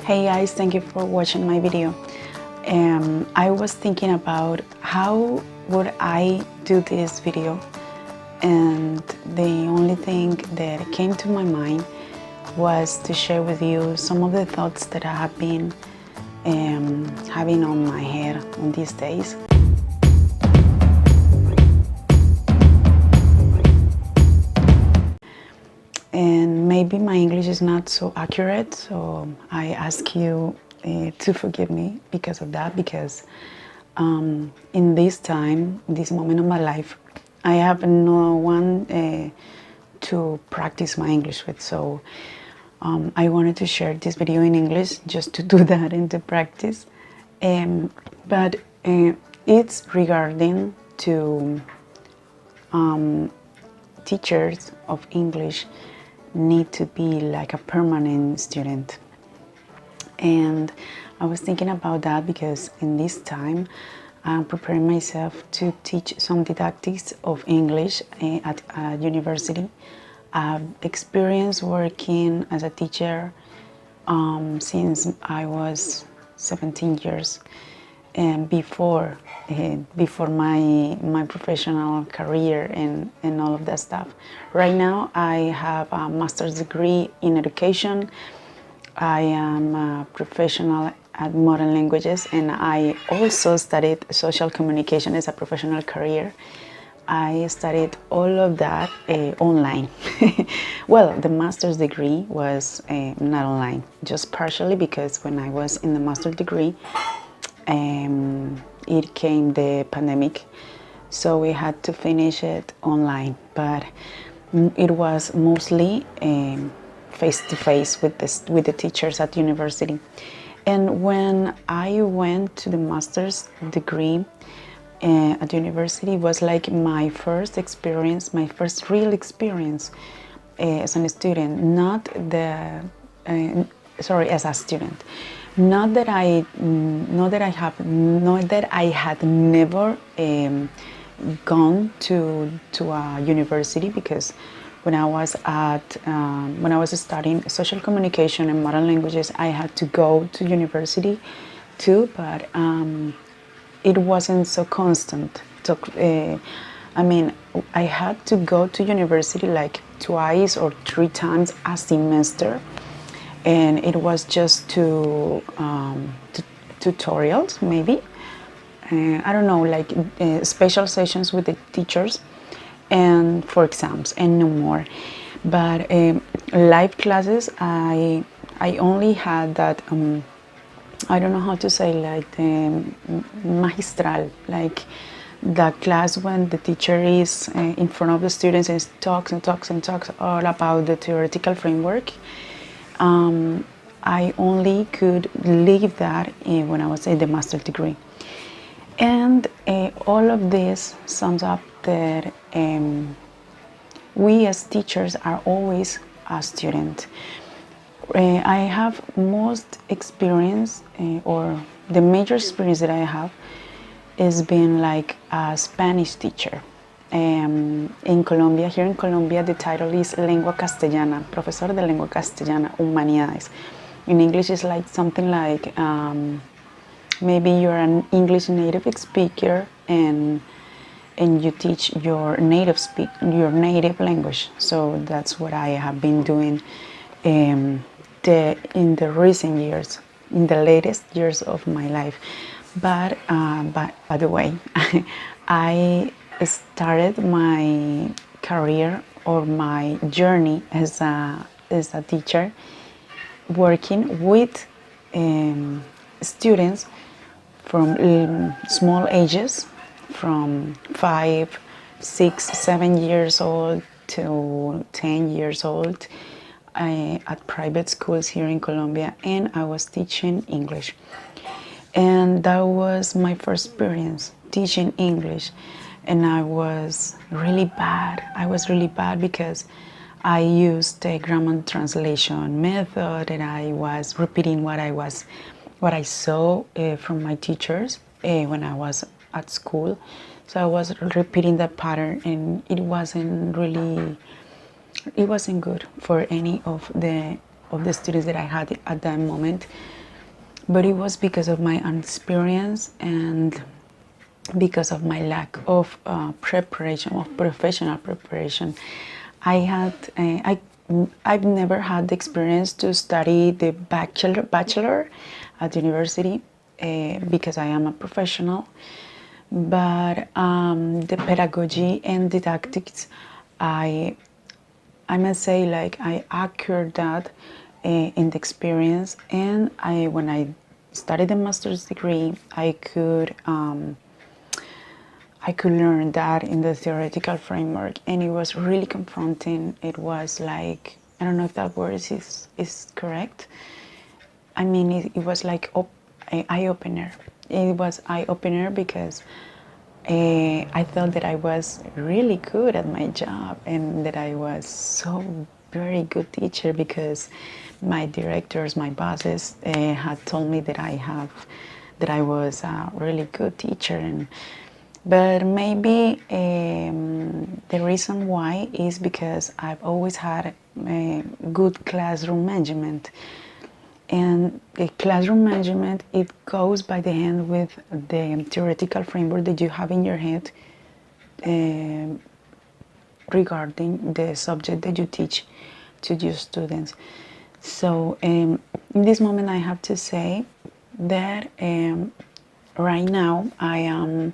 Hey guys, thank you for watching my video. I was thinking about how would I do this video, and the only thing that came to my mind was to share with you some of the thoughts that I have been having on my head on these days. And maybe my English is not so accurate, so I ask you to forgive me because of that, because in this time, this moment of my life, I have no one to practice my English with, so I wanted to share this video in English just to do that and to practice. But it's regarding to teachers of English need to be like a permanent student. And I was thinking about that because in this time I'm preparing myself to teach some didactics of English at a university. I've experienced working as a teacher since I was 17 years, and before my professional career and all of that stuff. Right now I have a master's degree in education. I am a professional at modern languages, and I also studied social communication as a professional career. I studied all of that online. Well, the master's degree was not online, just partially, because when I was in the master's degree, it came the pandemic, so we had to finish it online, but it was mostly face-to-face with the teachers at university. And when I went to the master's degree at university, it was like my first experience, my first real experience as a student, as a student. Not that I had never gone to a university, because when I was studying social communication and modern languages, I had to go to university too, but it wasn't so constant. So, I had to go to university like twice or three times a semester. And it was just tutorials, maybe. I don't know, like special sessions with the teachers and for exams, and no more. But live classes, I only had that, I don't know how to say, like magistral, like the class when the teacher is in front of the students and talks all about the theoretical framework. I only could leave that when I was in the master's degree. And all of this sums up that we as teachers are always a student. I have most experience, or the major experience that I have is being like a Spanish teacher. In Colombia, here in Colombia, the title is Lengua Castellana, profesor de lengua castellana, humanidades. In English, it's like something like maybe you're an English native speaker and you teach your native language. So that's what I have been doing in the recent years, in the latest years of my life. But by the way, I started my career or my journey as a teacher working with students from small ages, from 5, 6, 7 years old to 10 years old at private schools here in Colombia, and I was teaching English. And that was my first experience teaching English. And I was really bad. Because I used the grammar translation method, and I was repeating what I saw from my teachers when I was at school. So I was repeating that pattern, and it wasn't good for any of the students that I had at that moment. but it was because of my inexperience and because of my lack of preparation, of professional preparation. I've never had the experience to study the bachelor at university because I am a professional, but the pedagogy and didactics, I must say, like, I acquired that in the experience, and when I studied the master's degree, I could learn that in the theoretical framework, and it was really confronting. It was like, I don't know if that word is correct. I mean, it was like an eye-opener. It was eye-opener because I felt that I was really good at my job and that I was so very good teacher because my directors, my bosses had told me that I was a really good teacher. But maybe the reason why is because I've always had a good classroom management. And the classroom management, it goes by the hand with the theoretical framework that you have in your head regarding the subject that you teach to your students. So in this moment, I have to say that right now I am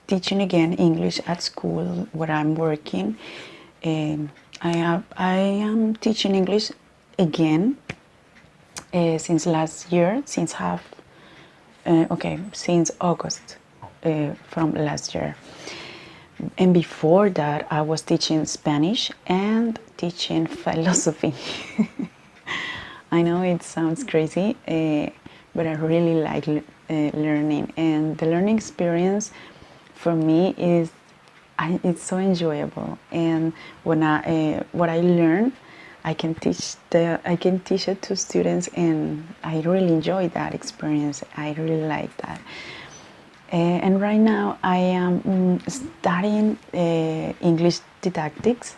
teaching again English at school where I'm working. I am teaching English again since last year, since August from last year. And before that, I was teaching Spanish and teaching philosophy. I know it sounds crazy, but I really like learning, and the learning experience for me it's so enjoyable. And when what I learn, I can teach it to students, and I really enjoy that experience. I really like that. And right now I am studying English didactics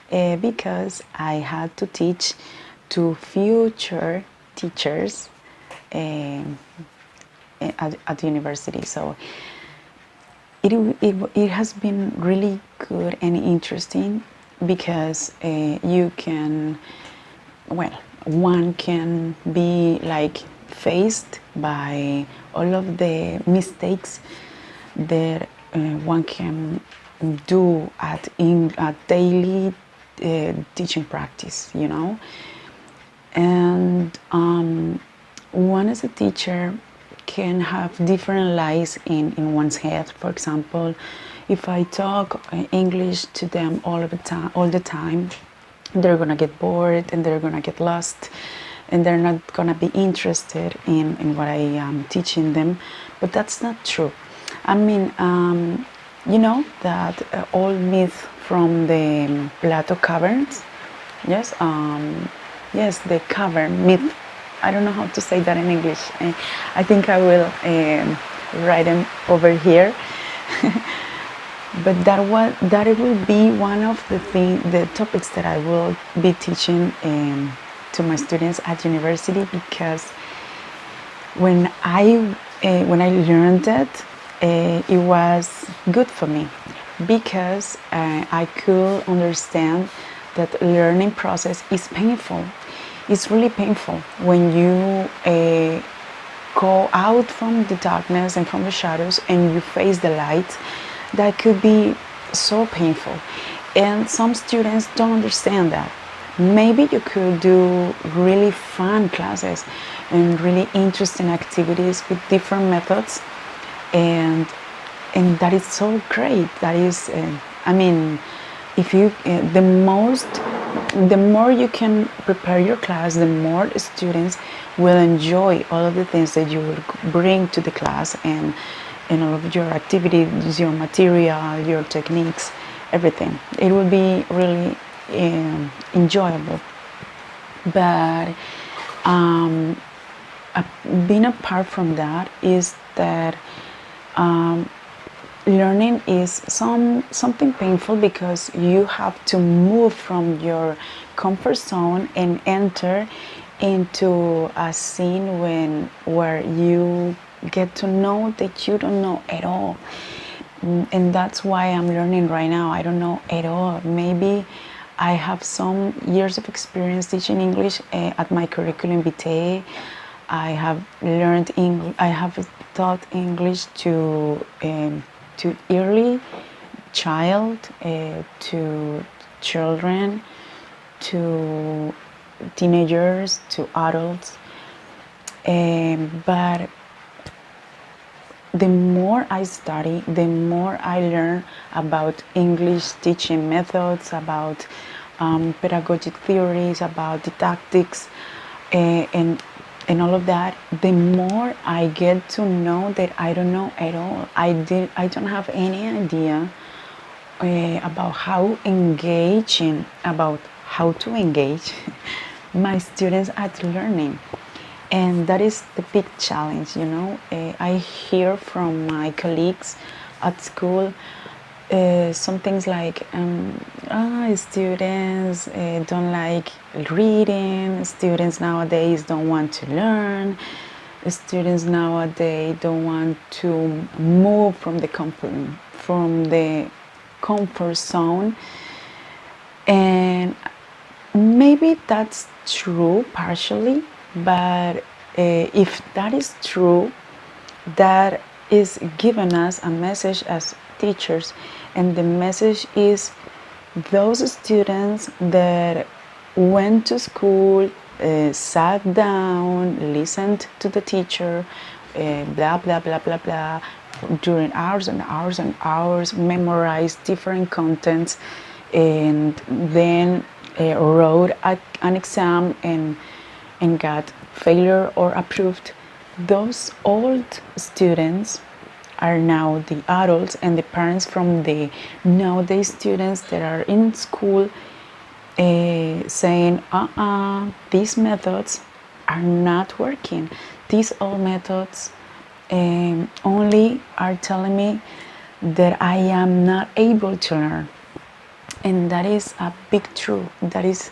because I had to teach to future teachers at university. So it has been really good and interesting because one can be like faced by all of the mistakes that one can do at daily teaching practice, and one as a teacher can have different lies in one's head. For example, if I talk English to them all the time, they're gonna get bored and they're gonna get lost, and they're not gonna be interested in what I am teaching them. But that's not true. I mean, you know that old myth from the Plato caverns. Yes, yes, the cavern myth. I don't know how to say that in English. I think I will write them over here. But that it will be one of the topics that I will be teaching to my students at university, because when I learned it, it was good for me, because I could understand that learning process is painful. It's really painful when you go out from the darkness and from the shadows and you face the light. That could be so painful, and some students don't understand that. Maybe you could do really fun classes and really interesting activities with different methods, and that is so great. That is, I mean, if you the more you can prepare your class, the more students will enjoy all of the things that you will bring to the class, and all of your activities, your material, your techniques, everything. It will be really enjoyable. But being apart from that is that learning is something painful, because you have to move from your comfort zone and enter into a scene where you get to know that you don't know at all. And that's why I'm learning right now. I don't know at all. Maybe I have some years of experience teaching English at my curriculum vitae. I have learned English. I have taught English to early child, to children, to teenagers, to adults. But the more I study, the more I learn about English teaching methods, about pedagogic theories, about didactics, and all of that, the more I get to know that I don't know at all. I don't have any idea about how engaging, about how to engage my students at learning. And that is the big challenge, you know. I hear from my colleagues at school some things like, students don't like reading, students nowadays don't want to learn, students nowadays don't want to move from the comfort zone. And maybe that's true partially, but if that is true, that is giving us a message as teachers, and the message is those students that went to school, sat down, listened to the teacher, blah blah blah blah blah, during hours and hours and hours, memorized different contents, and then wrote an exam and got failure or approved. Those old students are now the adults and the parents from the nowadays students that are in school, saying, these methods are not working. These old methods only are telling me that I am not able to learn. And that is a big truth. That is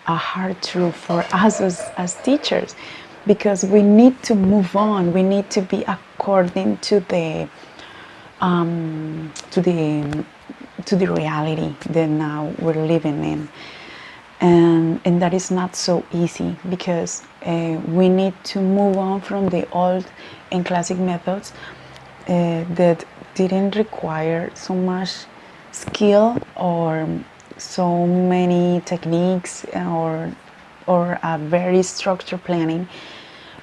a hard truth for us as teachers, because we need to move on. We need to be according to the reality that now we're living in, and that is not so easy, because we need to move on from the old and classic methods that didn't require so much skill or so many techniques or a very structured planning,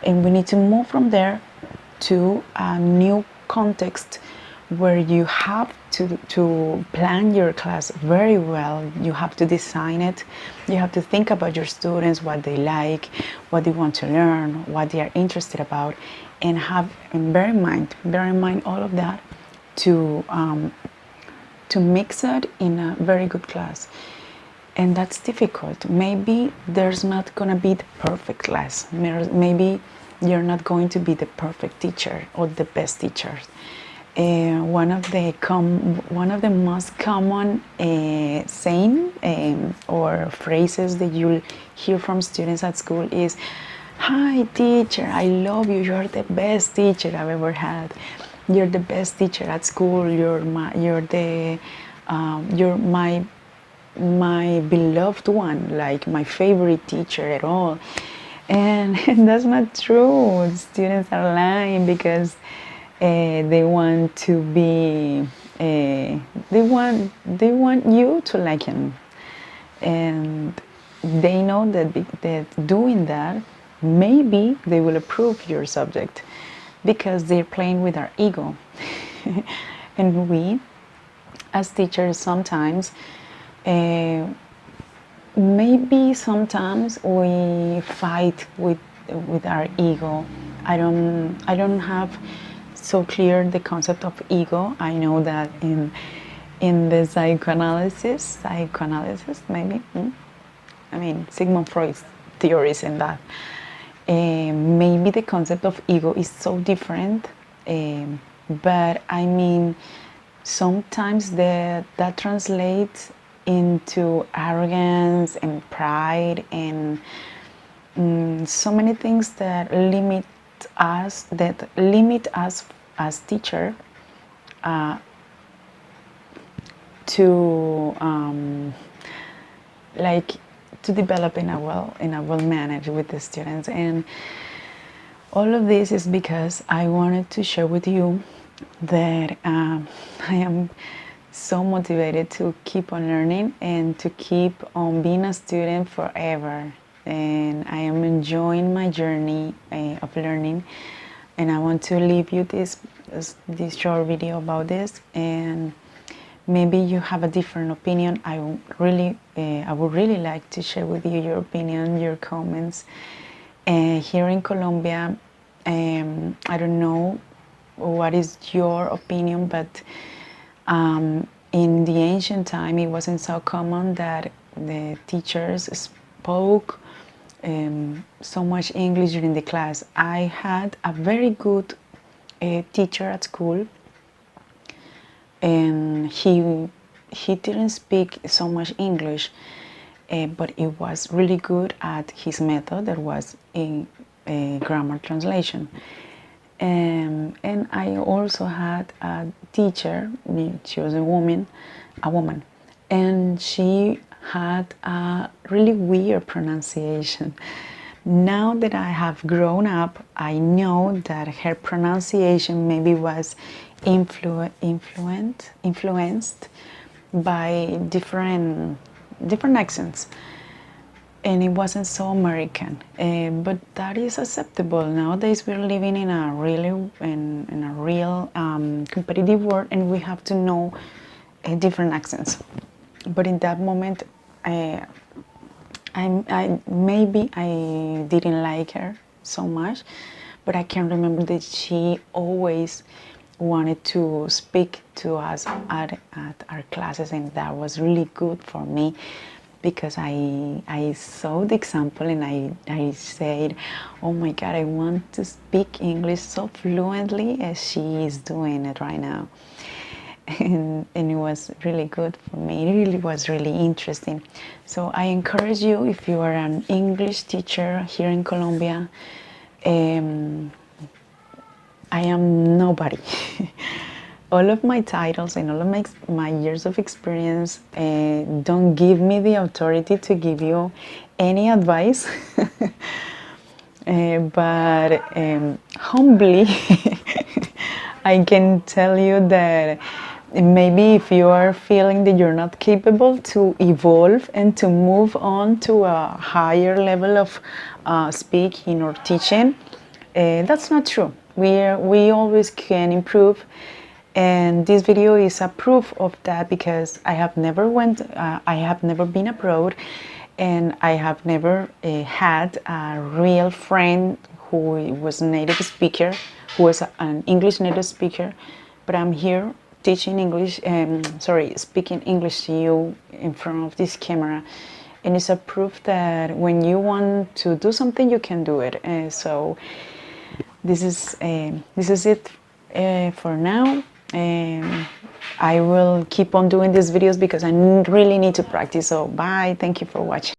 and we need to move from there to a new context where you have to plan your class very well. You have to design it. You have to think about your students, what they like, what they want to learn, what they are interested about, and bear in mind all of that to mix it in a very good class. And that's difficult. Maybe there's not going to be the perfect class. Maybe you're not going to be the perfect teacher or the best teacher. One of the most common saying or phrases that you'll hear from students at school is, "Hi teacher, I love you. You're the best teacher I've ever had. You're the best teacher at school. You're my beloved one, like my favorite teacher at all." And that's not true. Students are lying because they want to be they want you to like him, and they know that doing that, maybe they will approve your subject, because they're playing with our ego. And we as teachers sometimes maybe sometimes we fight with our ego. I don't have so clear the concept of ego. I know that in the psychoanalysis maybe, I mean Sigmund Freud's theories in that, maybe the concept of ego is so different, but I mean sometimes that translates into arrogance and pride and so many things that limit us as teacher to like to develop in a well manner with the students. And all of this is because I wanted to share with you that I am so motivated to keep on learning and to keep on being a student forever. And I am enjoying my journey of learning, and I want to leave you this short video about this. And maybe you have a different opinion. I would really like to share with you your opinion, your comments. Here in Colombia, I don't know what is your opinion, but in the ancient time, it wasn't so common that the teachers spoke so much English during the class. I had a very good teacher at school, and he didn't speak so much English, but he was really good at his method. That was in grammar translation. And I also had a teacher. She was a woman, and she had a really weird pronunciation. Now that I have grown up, I know that her pronunciation maybe was influenced by different accents, and it wasn't so American. But that is acceptable. Nowadays we're living in a real competitive world, and we have to know different accents. But in that moment, maybe I didn't like her so much, but I can remember that she always wanted to speak to us at our classes, and that was really good for me, because I saw the example, and I said, oh my God, I want to speak English so fluently as she is doing it right now. And it was really good for me. It really was really interesting. So I encourage you, if you are an English teacher here in Colombia, I am nobody. All of my titles and all of my years of experience don't give me the authority to give you any advice. But humbly, I can tell you that maybe if you are feeling that you're not capable to evolve and to move on to a higher level of speaking or teaching, that's not true. We always can improve, and this video is a proof of that, because I have never been abroad, and I have never had a real friend who was a native speaker, who was an English native speaker. But I'm here teaching English, speaking English to you in front of this camera, and it's a proof that when you want to do something, you can do it. So this is it for now. I will keep on doing these videos because I really need to practice. So bye, thank you for watching.